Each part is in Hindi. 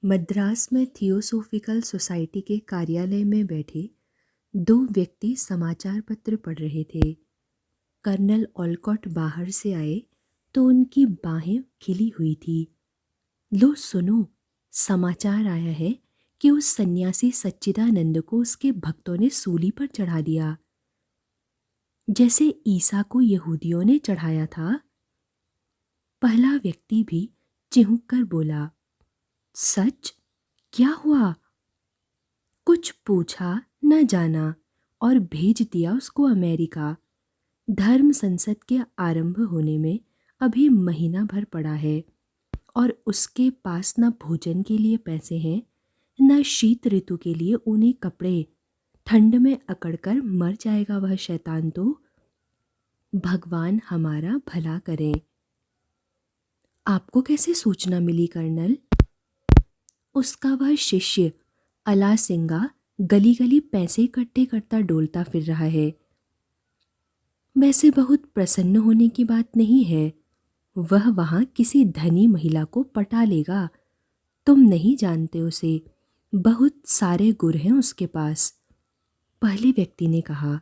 मद्रास में थियोसोफिकल सोसाइटी के कार्यालय में बैठे दो व्यक्ति समाचार पत्र पढ़ रहे थे। कर्नल ऑलकॉट बाहर से आए तो उनकी बाहें खिली हुई थी। लो सुनो, समाचार आया है कि उस सन्यासी सच्चिदानंद को उसके भक्तों ने सूली पर चढ़ा दिया, जैसे ईसा को यहूदियों ने चढ़ाया था। पहला व्यक्ति भी चिहुक कर बोला, सच? क्या हुआ? कुछ पूछा न जाना और भेज दिया उसको अमेरिका। धर्म संसद के आरंभ होने में अभी महीना भर पड़ा है और उसके पास न भोजन के लिए पैसे हैं न शीत ऋतु के लिए ऊनी कपड़े। ठंड में अकड़कर मर जाएगा वह शैतान तो। भगवान हमारा भला करे। आपको कैसे सूचना मिली कर्नल? उसका वह शिष्य अलासिंगा गली गली पैसे इकट्ठे करता डोलता फिर रहा है। वैसे बहुत प्रसन्न होने की बात नहीं है। वह वहां किसी धनी महिला को पटा लेगा। तुम नहीं जानते उसे, बहुत सारे गुर हैं उसके पास। पहले व्यक्ति ने कहा।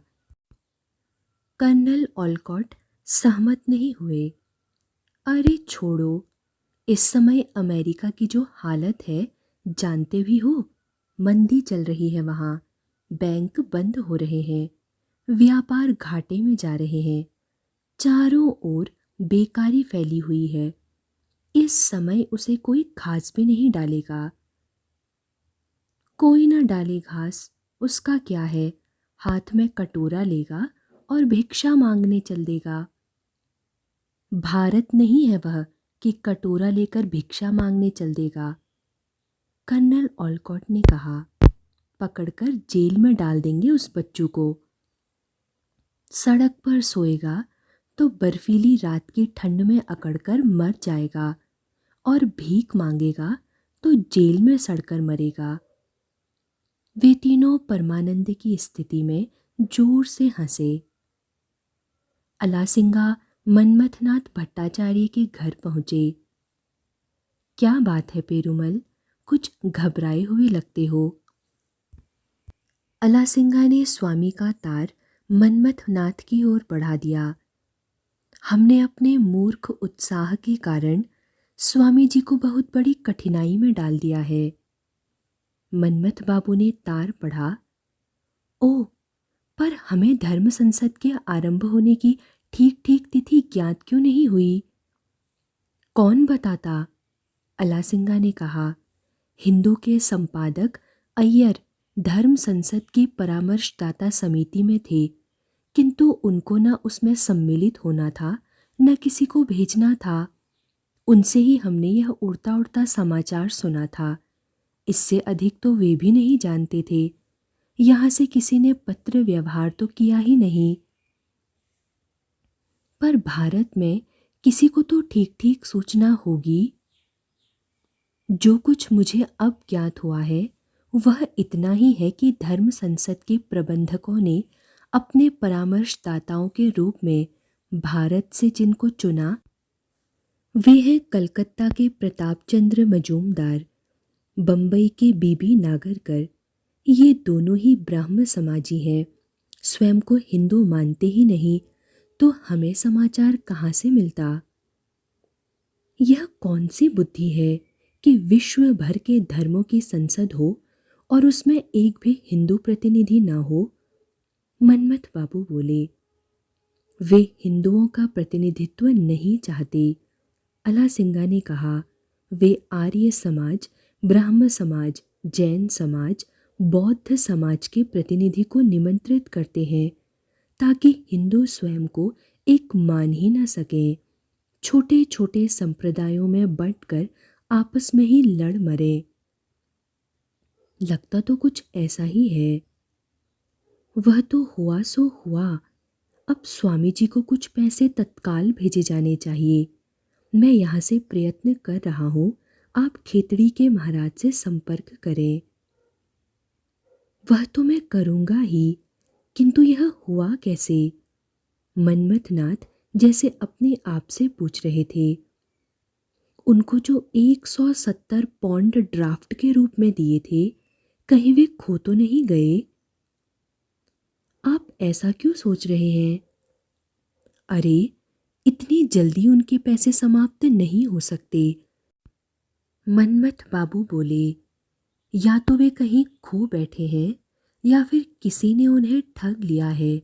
कर्नल ऑलकॉट सहमत नहीं हुए। अरे छोड़ो, इस समय अमेरिका की जो हालत है जानते भी हो। मंदी चल रही है वहां, बैंक बंद हो रहे हैं, व्यापार घाटे में जा रहे हैं, चारों ओर बेकारी फैली हुई है। इस समय उसे कोई घास भी नहीं डालेगा। कोई ना डाले घास, उसका क्या है, हाथ में कटोरा लेगा और भिक्षा मांगने चल देगा। भारत नहीं है वह कि कटोरा लेकर भिक्षा मांगने चल देगा। कर्नल ऑलकॉट ने कहा, पकड़कर जेल में डाल देंगे उस बच्चू को। सड़क पर सोएगा तो बर्फीली रात की ठंड में अकड़कर मर जाएगा और भीख मांगेगा तो जेल में सड़कर मरेगा। वे तीनों परमानंद की स्थिति में जोर से हंसे। अलासिंगा मन्मथनाथ भट्टाचार्य के घर पहुंचे। क्या बात है पेरुमल, कुछ घबराए हुए लगते हो? अलासिंगा ने स्वामी का तार मन्मथनाथ की ओर बढ़ा दिया। हमने अपने मूर्ख उत्साह के कारण स्वामी जी को बहुत बड़ी कठिनाई में डाल दिया है। मन्मथ बाबू ने तार पढ़ा। ओ, पर हमें धर्म संसद के आरंभ होने की ठीक ठीक तिथि ज्ञात क्यों नहीं हुई? कौन बताता? अलासिंगा ने कहा। हिंदू के संपादक अय्यर धर्म संसद की परामर्शदाता समिति में थे, किंतु उनको न उसमें सम्मिलित होना था न किसी को भेजना था। उनसे ही हमने यह उड़ता उड़ता समाचार सुना था। इससे अधिक तो वे भी नहीं जानते थे। यहाँ से किसी ने पत्र व्यवहार तो किया ही नहीं। पर भारत में किसी को तो ठीक ठीक सूचना होगी। जो कुछ मुझे अब ज्ञात हुआ है वह इतना ही है कि धर्म संसद के प्रबंधकों ने अपने परामर्शदाताओं के रूप में भारत से जिनको चुना वे हैं कलकत्ता के प्रताप चंद्र मजूमदार, बम्बई के बीबी नागरकर। ये दोनों ही ब्राह्म समाजी हैं, स्वयं को हिंदू मानते ही नहीं, तो हमें समाचार कहाँ से मिलता? यह कौन सी बुद्धि है कि विश्व भर के धर्मों की संसद हो और उसमें एक भी हिंदू प्रतिनिधि ना हो? मन्मथ बाबू बोले। वे हिंदुओं का प्रतिनिधित्व नहीं चाहते, अलासिंगा ने कहा। वे आर्य समाज, ब्राह्म समाज, जैन समाज, बौद्ध समाज के प्रतिनिधि को निमंत्रित करते हैं ताकि हिंदू स्वयं को एक मान ही न सकें, छोटे छोटे संप्रदायों में बंटकर आपस में ही लड़ मरे। लगता तो कुछ ऐसा ही है। वह तो हुआ सो हुआ। अब स्वामी जी को कुछ पैसे तत्काल भेजे जाने चाहिए। मैं यहाँ से प्रयत्न कर रहा हूँ, आप खेतड़ी के महाराज से संपर्क करें। वह तो मैं करूँगा ही, किंतु यह हुआ कैसे? मन्मथनाथ जैसे अपने आप से पूछ रहे थे। उनको जो 170 पौंड ड्राफ्ट के रूप में दिए थे, कहीं वे खो तो नहीं गए? आप ऐसा क्यों सोच रहे हैं? अरे, इतनी जल्दी उनके पैसे समाप्त नहीं हो सकते। मनमथ बाबू बोले, या तो वे कहीं खो बैठे हैं या फिर किसी ने उन्हें ठग लिया है।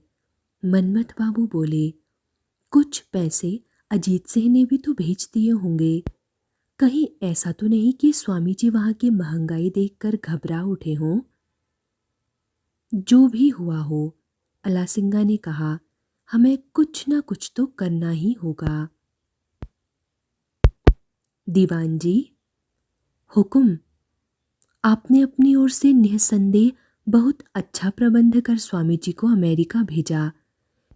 मनमथ बाबू बोले, कुछ पैसे अजीत सिंह ने भी तो भेज दिए होंगे। कहीं ऐसा तो नहीं कि स्वामी जी वहां की महंगाई देखकर घबरा उठे हों? जो भी हुआ हो, अलासिंगा ने कहा, हमें कुछ ना कुछ तो करना ही होगा। दीवान जी, हुक्म। आपने अपनी ओर से निस्संदेह बहुत अच्छा प्रबंध कर स्वामी जी को अमेरिका भेजा,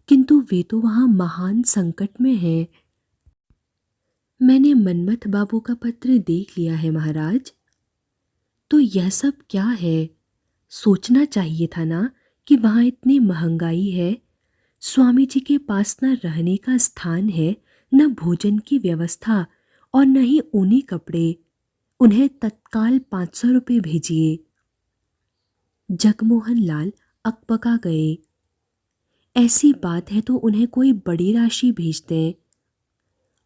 किंतु वे तो वहां महान संकट में हैं। मैंने मनमथ बाबू का पत्र देख लिया है महाराज। तो यह सब क्या है? सोचना चाहिए था ना कि वहां इतनी महंगाई है, स्वामी जी के पास न रहने का स्थान है, न भोजन की व्यवस्था और न ही ऊनी कपड़े। उन्हें तत्काल 500 रुपये भेजिए। जगमोहन लाल अकबका गए। ऐसी बात है तो उन्हें कोई बड़ी राशि भेज दें।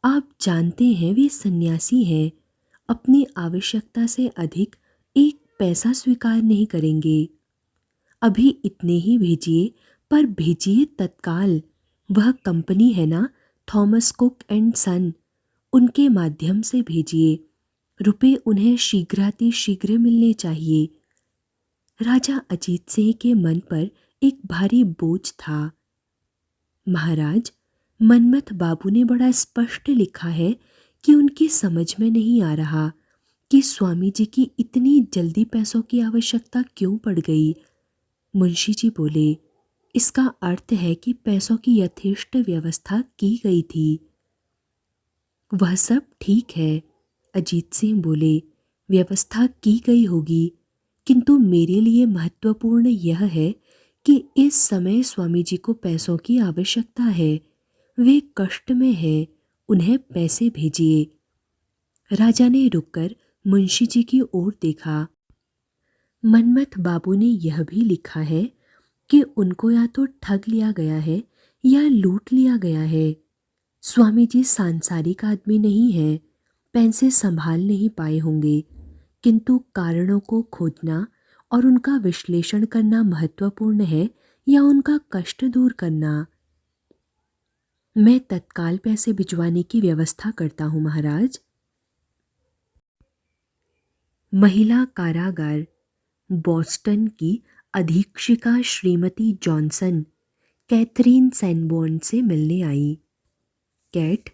आप जानते हैं वे सन्यासी हैं, अपनी आवश्यकता से अधिक एक पैसा स्वीकार नहीं करेंगे। अभी इतने ही भेजिए, पर भेजिए तत्काल। वह कंपनी है ना, थॉमस कुक एंड सन, उनके माध्यम से भेजिए। रुपए उन्हें शीघ्रातिशीघ्र मिलने चाहिए। राजा अजीत सिंह के मन पर एक भारी बोझ था। महाराज, मनमथ बाबू ने बड़ा स्पष्ट लिखा है कि उनकी समझ में नहीं आ रहा कि स्वामी जी की इतनी जल्दी पैसों की आवश्यकता क्यों पड़ गई। मुंशी जी बोले, इसका अर्थ है कि पैसों की यथेष्ट व्यवस्था की गई थी। वह सब ठीक है, अजीत सिंह बोले, व्यवस्था की गई होगी, किंतु मेरे लिए महत्वपूर्ण यह है कि इस समय स्वामी जी को पैसों की आवश्यकता है। वे कष्ट में हैं, उन्हें पैसे भेजिए। राजा ने रुककर मुंशी जी की ओर देखा। मनमथ बाबू ने यह भी लिखा है कि उनको या तो ठग लिया गया है या लूट लिया गया है। स्वामी जी सांसारिक आदमी नहीं है, पैसे संभाल नहीं पाए होंगे, किंतु कारणों को खोजना और उनका विश्लेषण करना महत्वपूर्ण है या उनका कष्ट दूर करना। मैं तत्काल पैसे भिजवाने की व्यवस्था करता हूँ महाराज। महिला कारागार बॉस्टन की अधीक्षिका श्रीमती जॉनसन कैथरीन सैनबोर्न से मिलने आई। कैट,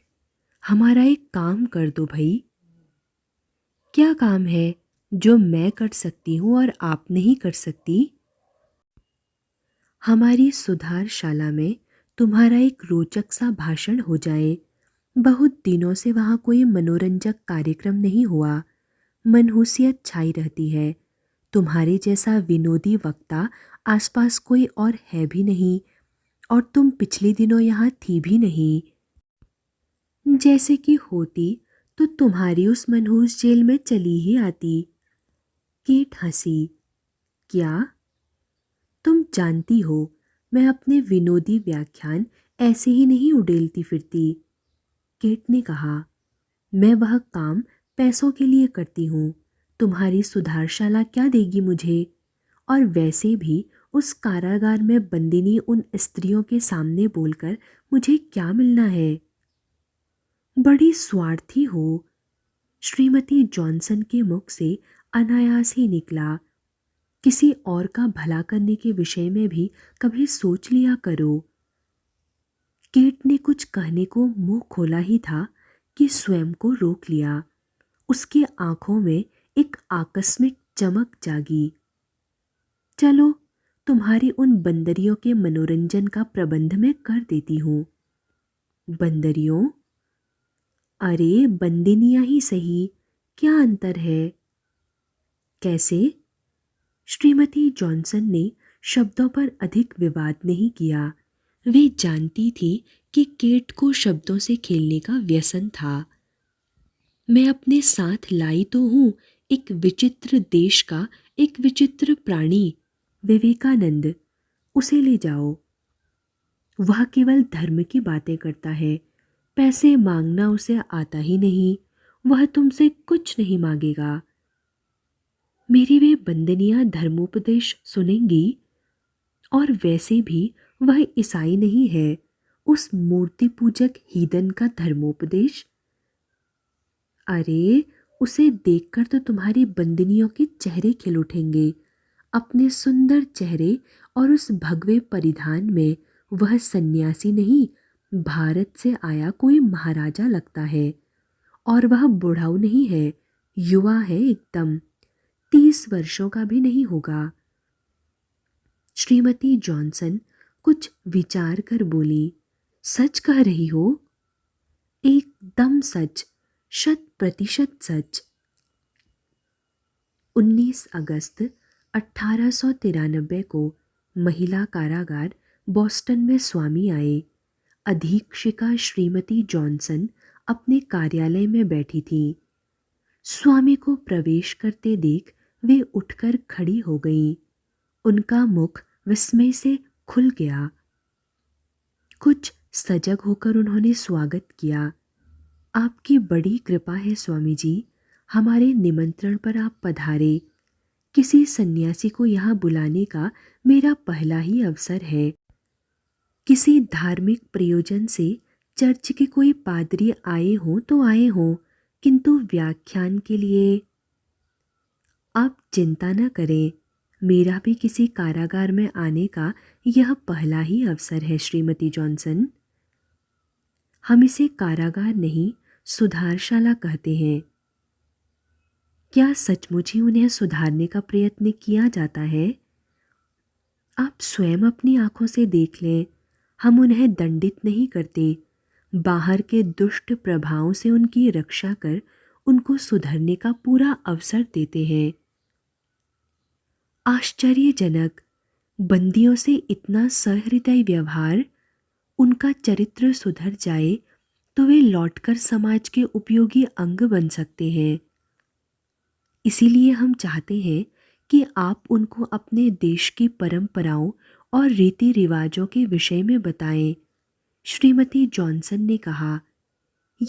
हमारा एक काम कर दो भाई। क्या काम है जो मैं कर सकती हूँ और आप नहीं कर सकती? हमारी सुधारशाला में तुम्हारा एक रोचक सा भाषण हो जाए। बहुत दिनों से वहाँ कोई मनोरंजक कार्यक्रम नहीं हुआ। मनहूसियत छाई रहती है। तुम्हारे जैसा विनोदी वक्ता आसपास कोई और है भी नहीं, और तुम पिछले दिनों यहाँ थी भी नहीं। जैसे कि होती तो तुम्हारी उस मनहूस जेल में चली ही आती। केट हंसी। क्या? तुम जानती हो मैं अपने विनोदी व्याख्यान ऐसे ही नहीं उड़ेलती फिरती। केट ने कहा, मैं वह काम पैसों के लिए करती हूँ। तुम्हारी सुधारशाला क्या देगी मुझे? और वैसे भी उस कारागार में बंदिनी उन स्त्रियों के सामने बोलकर मुझे क्या मिलना है? बड़ी स्वार्थी हो। श्रीमती जॉनसन के मुख से अनायास ही निकला, किसी और का भला करने के विषय में भी कभी सोच लिया करो। केट ने कुछ कहने को मुंह खोला ही था कि स्वयं को रोक लिया। उसकी आंखों में एक आकस्मिक चमक जागी। चलो, तुम्हारी उन बंदरियों के मनोरंजन का प्रबंध मैं कर देती हूँ। बंदरियों? अरे बंदिनियां ही सही, क्या अंतर है? कैसे? श्रीमती जॉनसन ने शब्दों पर अधिक विवाद नहीं किया। वे जानती थी कि केट को शब्दों से खेलने का व्यसन था। मैं अपने साथ लाई तो हूँ एक विचित्र देश का एक विचित्र प्राणी, विवेकानंद। उसे ले जाओ। वह केवल धर्म की बातें करता है, पैसे मांगना उसे आता ही नहीं। वह तुमसे कुछ नहीं मांगेगा। मेरी वे बंदनियां धर्मोपदेश सुनेंगी? और वैसे भी वह ईसाई नहीं है। उस मूर्ति पूजक हीदन का धर्मोपदेश। अरे, उसे देखकर तो तुम्हारी बंदनियों के चेहरे खिल उठेंगे। अपने सुंदर चेहरे और उस भगवे परिधान में वह सन्यासी नहीं, भारत से आया कोई महाराजा लगता है। और वह बुढ़ाऊ नहीं है, युवा है एकदम, 30 वर्षों का भी नहीं होगा। श्रीमती जॉनसन कुछ विचार कर बोली, सच कह रही हो? एकदम सच, 100% सच। 19 अगस्त 1893 को महिला कारागार बॉस्टन में स्वामी आए। अधीक्षिका श्रीमती जॉनसन अपने कार्यालय में बैठी थी। स्वामी को प्रवेश करते देख वे उठकर खड़ी हो गईं। उनका मुख विस्मय से खुल गया। कुछ सजग होकर उन्होंने स्वागत किया। आपकी बड़ी कृपा है स्वामी जी, हमारे निमंत्रण पर आप पधारे। किसी सन्यासी को यहाँ बुलाने का मेरा पहला ही अवसर है। किसी धार्मिक प्रयोजन से चर्च के कोई पादरी आए हों तो आए हों, किंतु व्याख्यान के लिए। आप चिंता न करें, मेरा भी किसी कारागार में आने का यह पहला ही अवसर है श्रीमती जॉनसन। हम इसे कारागार नहीं, सुधारशाला कहते हैं। क्या सचमुच ही उन्हें सुधारने का प्रयत्न किया जाता है? आप स्वयं अपनी आंखों से देख लें। हम उन्हें दंडित नहीं करते, बाहर के दुष्ट प्रभावों से उनकी रक्षा कर उनको सुधरने का पूरा अवसर देते हैं। आश्चर्यजनक, बंदियों से इतना सहृदय व्यवहार। उनका चरित्र सुधर जाए तो वे लौटकर समाज के उपयोगी अंग बन सकते हैं। इसीलिए हम चाहते हैं कि आप उनको अपने देश की परंपराओं और रीति रिवाजों के विषय में बताएं। श्रीमती जॉनसन ने कहा,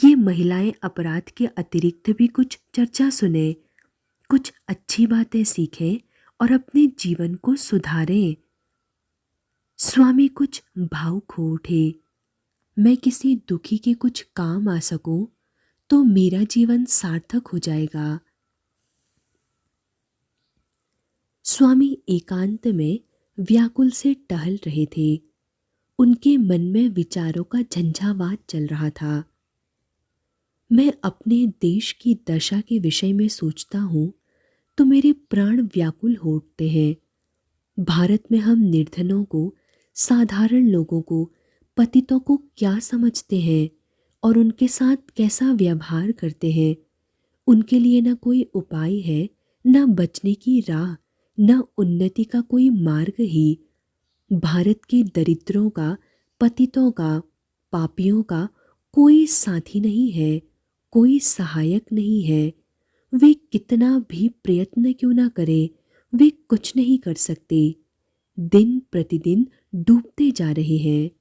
ये महिलाएं अपराध के अतिरिक्त भी कुछ चर्चा सुने, कुछ अच्छी बातें सीखें और अपने जीवन को सुधारें। स्वामी कुछ भावुक हो उठे। मैं किसी दुखी के कुछ काम आ सकूं तो मेरा जीवन सार्थक हो जाएगा। स्वामी एकांत में व्याकुल से टहल रहे थे। उनके मन में विचारों का झंझावात चल रहा था। मैं अपने देश की दशा के विषय में सोचता हूँ तो मेरे प्राण व्याकुल हो उठते हैं। भारत में हम निर्धनों को, साधारण लोगों को, पतितों को क्या समझते हैं और उनके साथ कैसा व्यवहार करते हैं। उनके लिए न कोई उपाय है, न बचने की राह, न उन्नति का कोई मार्ग ही। भारत के दरिद्रों का, पतितों का, पापियों का कोई साथी नहीं है, कोई सहायक नहीं है। वे कितना भी प्रयत्न क्यों ना करें, वे कुछ नहीं कर सकते। दिन प्रतिदिन डूबते जा रहे हैं।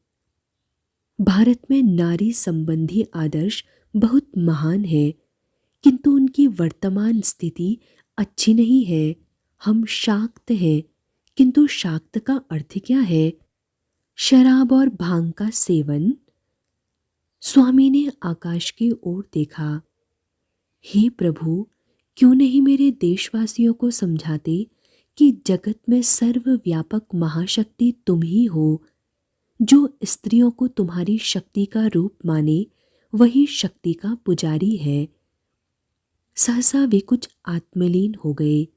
भारत में नारी संबंधी आदर्श बहुत महान है, किंतु उनकी वर्तमान स्थिति अच्छी नहीं है। हम शाक्त हैं, किंतु शाक्त का अर्थ क्या है? शराब और भांग का सेवन। स्वामी ने आकाश की ओर देखा। हे प्रभु, क्यों नहीं मेरे देशवासियों को समझाते कि जगत में सर्वव्यापक महाशक्ति तुम ही हो। जो स्त्रियों को तुम्हारी शक्ति का रूप माने, वही शक्ति का पुजारी है। सहसा वे कुछ आत्मलीन हो गए।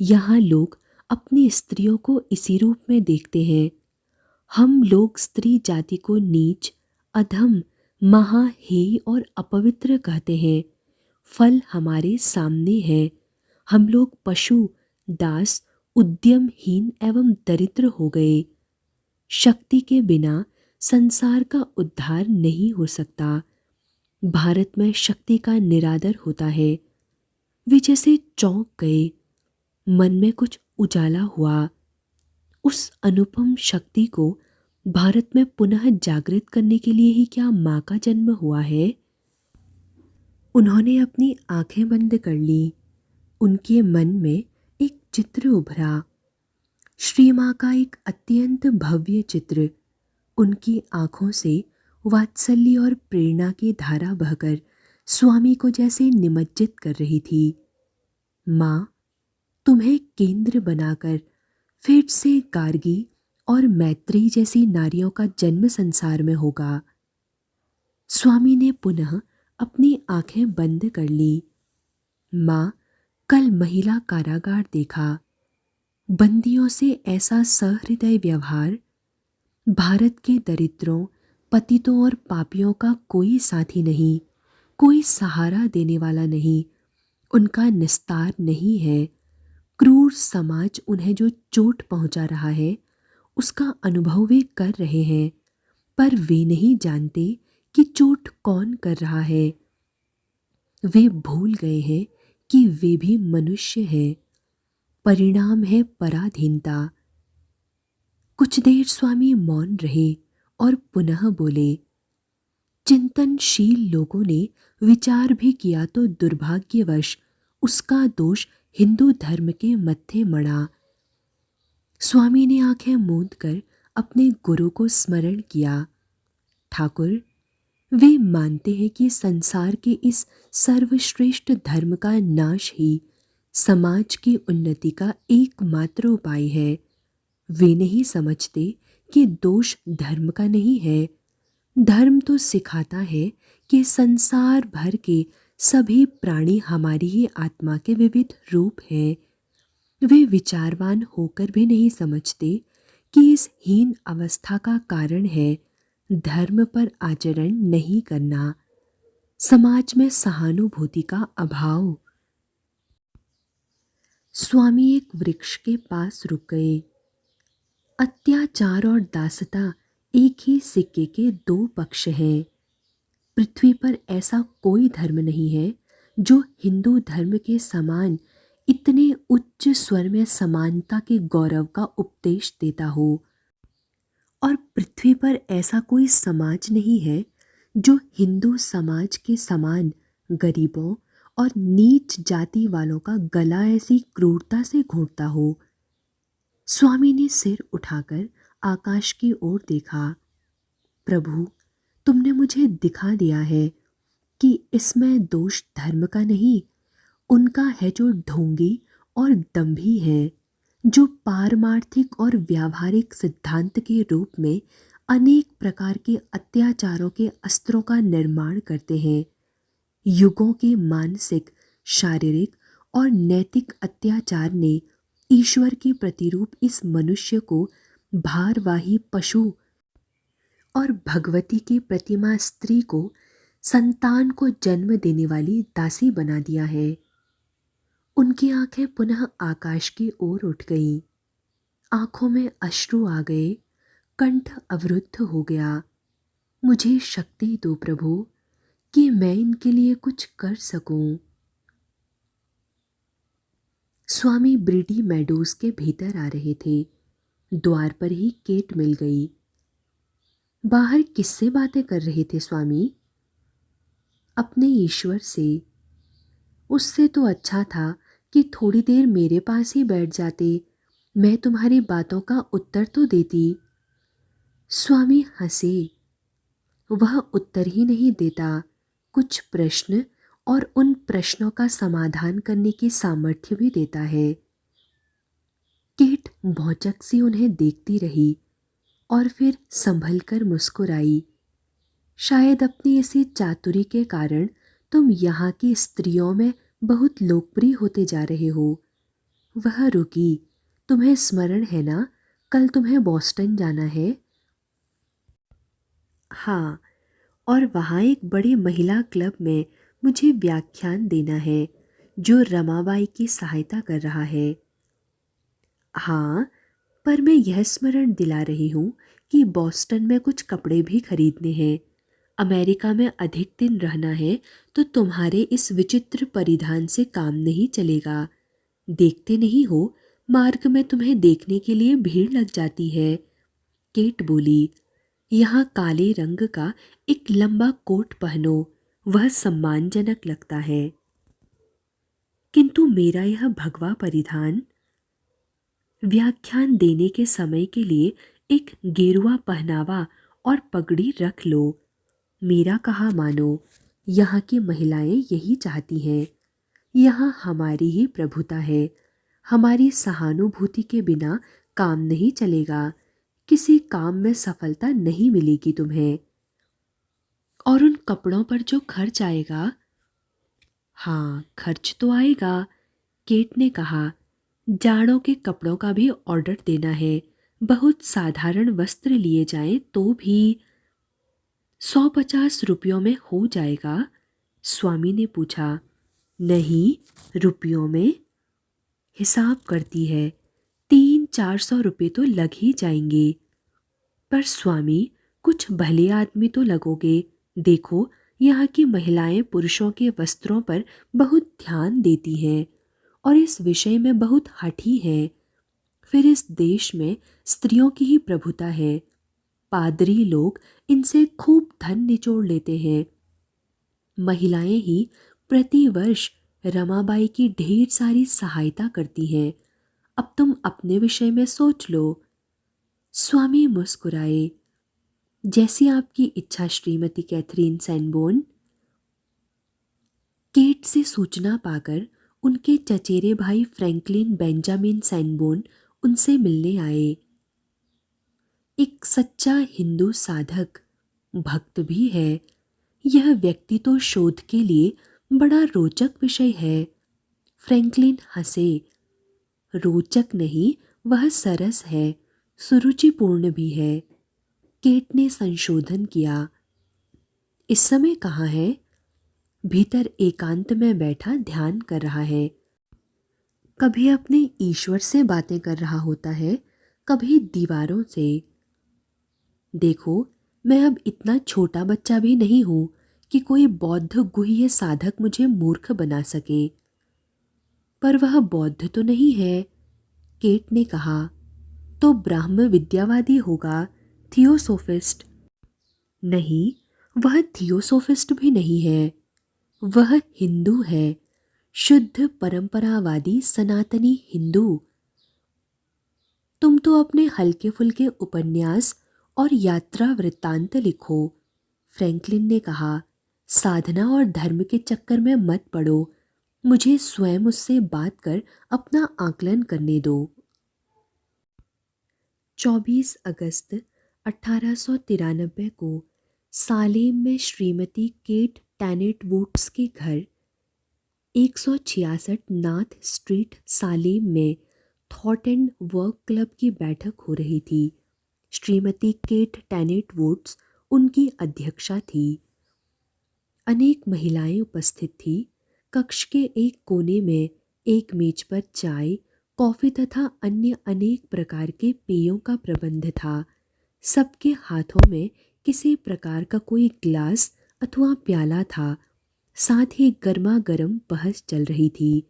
यहाँ लोग अपनी स्त्रियों को इसी रूप में देखते हैं। हम लोग स्त्री जाति को नीच, अधम, महाहेय और अपवित्र कहते हैं। फल हमारे सामने है। हम लोग पशु, दास, उद्यमहीन एवं दरिद्र हो गए। शक्ति के बिना संसार का उद्धार नहीं हो सकता। भारत में शक्ति का निरादर होता है। वे जैसे चौंक गए, मन में कुछ उजाला हुआ। उस अनुपम शक्ति को भारत में पुनः जागृत करने के लिए ही क्या माँ का जन्म हुआ है? उन्होंने अपनी आंखें बंद कर ली। उनके मन में एक चित्र उभरा, श्री माँ का एक अत्यंत भव्य चित्र। उनकी आंखों से वात्सल्य और प्रेरणा की धारा बहकर स्वामी को जैसे निमज्जित कर रही थी। माँ, तुम्हें केंद्र बनाकर फिर से गार्गी और मैत्री जैसी नारियों का जन्म संसार में होगा। स्वामी ने पुनः अपनी आंखें बंद कर ली। माँ, कल महिला कारागार देखा, बंदियों से ऐसा सहृदय व्यवहार। भारत के दरिद्रों, पतितों और पापियों का कोई साथी नहीं, कोई सहारा देने वाला नहीं, उनका निस्तार नहीं है। क्रूर समाज उन्हें जो चोट पहुंचा रहा है उसका अनुभव वे कर रहे हैं, पर वे नहीं जानते कि चोट कौन कर रहा है। वे भूल गए हैं कि वे भी मनुष्य हैं। परिणाम है पराधीनता। कुछ देर स्वामी मौन रहे और पुनः बोले, चिंतनशील लोगों ने विचार भी किया तो दुर्भाग्यवश उसका दोष हिंदू धर्म के मत्थे मड़ा। स्वामी ने आंखें मूंद कर अपने गुरु को स्मरण किया। ठाकुर, वे मानते हैं कि संसार के इस सर्वश्रेष्ठ धर्म का नाश ही समाज की उन्नति का एकमात्र उपाय है। वे नहीं समझते कि दोष धर्म का नहीं है। धर्म तो सिखाता है कि संसार भर के सभी प्राणी हमारी ही आत्मा के विविध रूप हैं। वे विचारवान होकर भी नहीं समझते कि इस हीन अवस्था का कारण है धर्म पर आचरण नहीं करना, समाज में सहानुभूति का अभाव। स्वामी एक वृक्ष के पास रुक गए। अत्याचार और दासता एक ही सिक्के के दो पक्ष हैं। पृथ्वी पर ऐसा कोई धर्म नहीं है जो हिंदू धर्म के समान इतने उच्च स्वर में समानता के गौरव का उपदेश देता हो, और पृथ्वी पर ऐसा कोई समाज नहीं है जो हिंदू समाज के समान गरीबों और नीच जाति वालों का गला ऐसी क्रूरता से घोंटता हो। स्वामी ने सिर उठाकर आकाश की ओर देखा। प्रभु, तुमने मुझे दिखा दिया है कि इसमें दोष धर्म का नहीं, उनका है जो ढोंगी और दंभी है, जो पारमार्थिक और व्यावहारिक सिद्धांत के रूप में अनेक प्रकार के अत्याचारों के अस्त्रों का निर्माण करते हैं। युगों के मानसिक, शारीरिक और नैतिक अत्याचार ने ईश्वर के प्रतिरूप इस मनुष्य को भारवाही पशु और भगवती की प्रतिमा स्त्री को संतान को जन्म देने वाली दासी बना दिया है। उनकी आंखें पुनः आकाश की ओर उठ गईं। आंखों में अश्रु आ गए, कंठ अवरुद्ध हो गया। मुझे शक्ति दो प्रभु कि मैं इनके लिए कुछ कर सकूं। स्वामी ब्रिडी मेडोज के भीतर आ रहे थे। द्वार पर ही केट मिल गई। बाहर किससे बातें कर रहे थे स्वामी? अपने ईश्वर से। उससे तो अच्छा था कि थोड़ी देर मेरे पास ही बैठ जाते, मैं तुम्हारी बातों का उत्तर तो देती। स्वामी हंसे। वह उत्तर ही नहीं देता, कुछ प्रश्न और उन प्रश्नों का समाधान करने की सामर्थ्य भी देता है। केट भौचक सी उन्हें देखती रही और फिर संभल कर मुस्कुराई। शायद अपनी इसी चातुरी के कारण तुम यहाँ की स्त्रियों में बहुत लोकप्रिय होते जा रहे हो। वह रुकी। तुम्हें स्मरण है ना, कल तुम्हें बॉस्टन जाना है? हाँ, और वहाँ एक बड़े महिला क्लब में मुझे व्याख्यान देना है जो रमाबाई की सहायता कर रहा है। हाँ, पर मैं यह स्मरण दिला रही हूँ कि बॉस्टन में कुछ कपड़े भी खरीदने हैं। अमेरिका में अधिक दिन रहना है तो तुम्हारे इस विचित्र परिधान से काम नहीं चलेगा। देखते नहीं हो, मार्ग में तुम्हें देखने के लिए भीड़ लग जाती है। केट बोली, यहाँ काले रंग का एक लंबा कोट पहनो, वह सम्मानजनक लगता है। किंतु मेरा यह भगवा परिधान। व्याख्यान देने के समय के लिए एक गेरुआ पहनावा और पगड़ी रख लो। मेरा कहा मानो, यहाँ की महिलाएं यही चाहती हैं। यहाँ हमारी ही प्रभुता है। हमारी सहानुभूति के बिना काम नहीं चलेगा। किसी काम में सफलता नहीं मिलेगी तुम्हें। और उन कपड़ों पर जो खर्च आएगा। हाँ, खर्च तो आएगा, केट ने कहा। जाड़ों के कपड़ों का भी ऑर्डर देना है। बहुत साधारण वस्त्र लिए जाएं तो भी 150 रुपयों में हो जाएगा? स्वामी ने पूछा। नहीं, रुपयों में। हिसाब करती है, 300-400 रुपये तो लग ही जाएंगे। पर स्वामी, कुछ भले आदमी तो लगोगे। देखो, यहाँ की महिलाएं पुरुषों के वस्त्रों पर बहुत ध्यान देती हैं और इस विषय में बहुत हठी हैं। फिर इस देश में स्त्रियों की ही प्रभुता है। पादरी लोग इनसे खूब धन निचोड़ लेते हैं। महिलाएं ही प्रतिवर्ष रमाबाई की ढेर सारी सहायता करती हैं। अब तुम अपने विषय में सोच लो। स्वामी मुस्कुराए। जैसी आपकी इच्छा श्रीमती कैथरीन सैनबोर्न। केट से सूचना पाकर उनके चचेरे भाई फ्रैंकलिन बेंजामिन सैनबोर्न उनसे मिलने आए। एक सच्चा हिंदू साधक, भक्त भी है। यह व्यक्ति तो शोध के लिए बड़ा रोचक विषय है। फ्रैंकलिन हंसे। रोचक नहीं, वह सरस है, सुरुचिपूर्ण भी है। केट ने संशोधन किया। इस समय कहाँ है? भीतर एकांत में बैठा ध्यान कर रहा है। कभी अपने ईश्वर से बातें कर रहा होता है, कभी दीवारों से। देखो, मैं अब इतना छोटा बच्चा भी नहीं हूँ कि कोई बौद्ध गुह्य साधक मुझे मूर्ख बना सके। पर वह बौद्ध तो नहीं है, केट ने कहा। तो ब्राह्म विद्यावादी होगा, थियोसोफिस्ट। नहीं, वह थियोसोफिस्ट भी नहीं है। वह हिंदू है, शुद्ध परंपरावादी सनातनी हिंदू। तुम तो अपने हल्के फुल्के उपन्यास और यात्रा वृत्तांत लिखो, फ्रैंकलिन ने कहा। साधना और धर्म के चक्कर में मत पड़ो। मुझे स्वयं उससे बात कर अपना आकलन करने दो। 24 अगस्त 1893 को सालेम में श्रीमती केट टैनेट वुड्स के घर 166 नाथ स्ट्रीट सालेम में थॉट एंड वर्क क्लब की बैठक हो रही थी। श्रीमती केट टैनेट वुड्स उनकी अध्यक्षा थी। अनेक महिलाएं उपस्थित थी। कक्ष के एक कोने में एक मेज पर चाय, कॉफ़ी तथा अन्य अनेक प्रकार के पेयों का प्रबंध था। सबके हाथों में किसी प्रकार का कोई ग्लास अथवा प्याला था। साथ ही गर्मा गर्म बहस चल रही थी।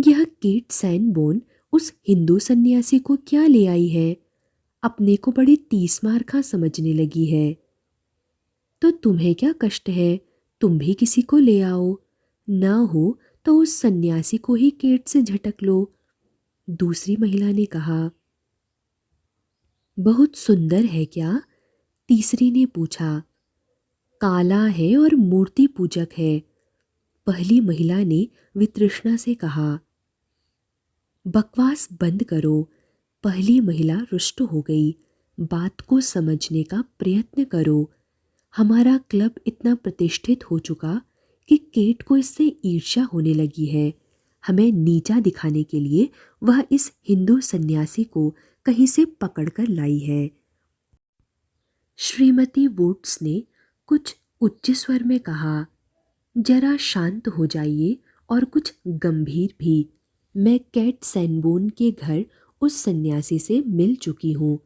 यह केट सैनबोर्न उस हिंदू सन्यासी को क्या ले आई है? अपने को बड़ी तीसमारखा समझने लगी है। तो तुम्हें क्या कष्ट है? तुम भी किसी को ले आओ। ना हो तो उस सन्यासी को ही केट से झटक लो, दूसरी महिला ने कहा। बहुत सुंदर है क्या? तीसरी ने पूछा। काला है और मूर्ति पूजक है, पहली महिला ने वितृष्णा से कहा। बकवास बंद करो, पहली महिला रुष्ट हो गई। बात को समझने का प्रयत्न करो। हमारा क्लब इतना प्रतिष्ठित हो चुका कि केट को इससे ईर्ष्या होने लगी है। हमें नीचा दिखाने के लिए वह इस हिंदू सन्यासी को कहीं से पकड़कर लाई है। श्रीमती वुड्स ने कुछ उच्च स्वर में कहा। जरा शांत हो जाइए, और कुछ गंभीर भी। मैं केट सैनबोर्न के घर उस सन्यासी से मिल चुकी हूँ।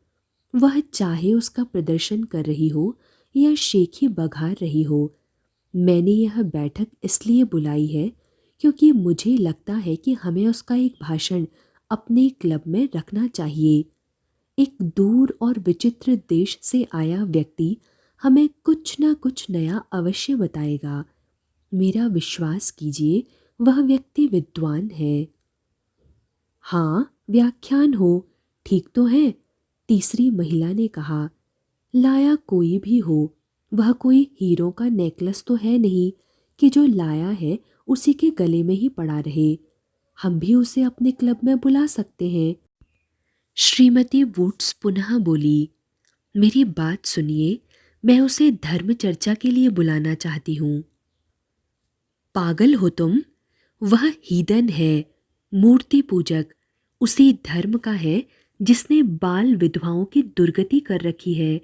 वह चाहे उसका प्रदर्शन कर रही हो या शेखी बघार रही हो। मैंने यह बैठक इसलिए बुलाई है क्योंकि मुझे लगता है कि हमें उसका एक भाषण अपने क्लब में रखना चाहिए। एक दूर और विचित्र देश से आया व्यक्ति हमें कुछ ना कुछ नया अवश्य बताएगा। मेरा विश्वास कीजिए, वह व्यक्ति विद्वान है। हाँ, व्याख्यान हो, ठीक तो है, तीसरी महिला ने कहा। लाया कोई भी हो, वह कोई हीरो का नेकलेस तो है नहीं कि जो लाया है उसी के गले में ही पड़ा रहे। हम भी उसे अपने क्लब में बुला सकते हैं। श्रीमती वुड्स पुनः बोली, मेरी बात सुनिए, मैं उसे धर्म चर्चा के लिए बुलाना चाहती हूँ। पागल हो तुम? वह हीदन है, मूर्ति पूजक, उसी धर्म का है जिसने बाल विधवाओं की दुर्गति कर रखी है,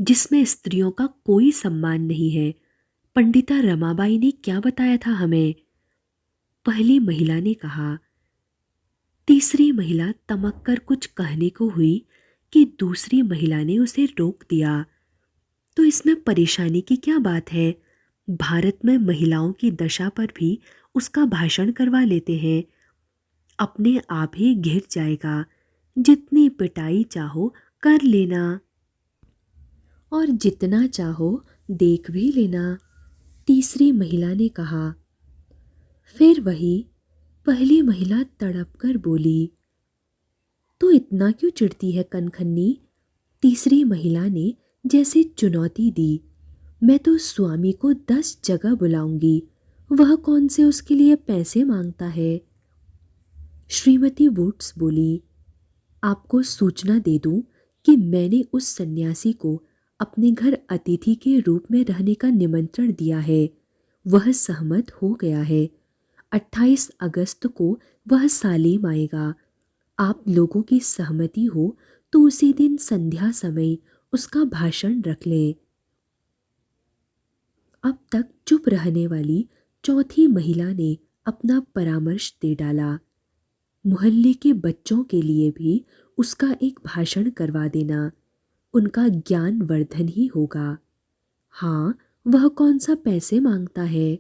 जिसमें स्त्रियों का कोई सम्मान नहीं है। पंडिता रमाबाई ने क्या बताया था हमें? पहली महिला ने कहा। तीसरी महिला तमक कर कुछ कहने को हुई कि दूसरी महिला ने उसे रोक दिया। तो इसमें परेशानी की क्या बात है? भारत में महिलाओं की दशा पर भी उसका भाषण करवा लेते हैं। अपने आप ही घिर जाएगा। जितनी पिटाई चाहो कर लेना और जितना चाहो देख भी लेना, तीसरी महिला ने कहा। फिर वही पहली महिला तड़प कर बोली, तो इतना क्यों चिढ़ती है कनखन्नी? तीसरी महिला ने जैसे चुनौती दी। मैं तो स्वामी को 10 जगह बुलाऊंगी, वह कौन से उसके लिए पैसे मांगता है। श्रीमती वुड्स बोली, आपको सूचना दे दूं कि मैंने उस सन्यासी को अपने घर अतिथि के रूप में रहने का निमंत्रण दिया है। वह सहमत हो गया है। 28 अगस्त को वह सालेम आएगा। आप लोगों की सहमति हो तो उसी दिन संध्या समय उसका भाषण रख लें। अब तक चुप रहने वाली चौथी महिला ने अपना परामर्श दे डाला। मोहल्ले के बच्चों के लिए भी उसका एक भाषण करवा देना, उनका ज्ञान वर्धन ही होगा। हाँ, वह कौन सा पैसे मांगता है?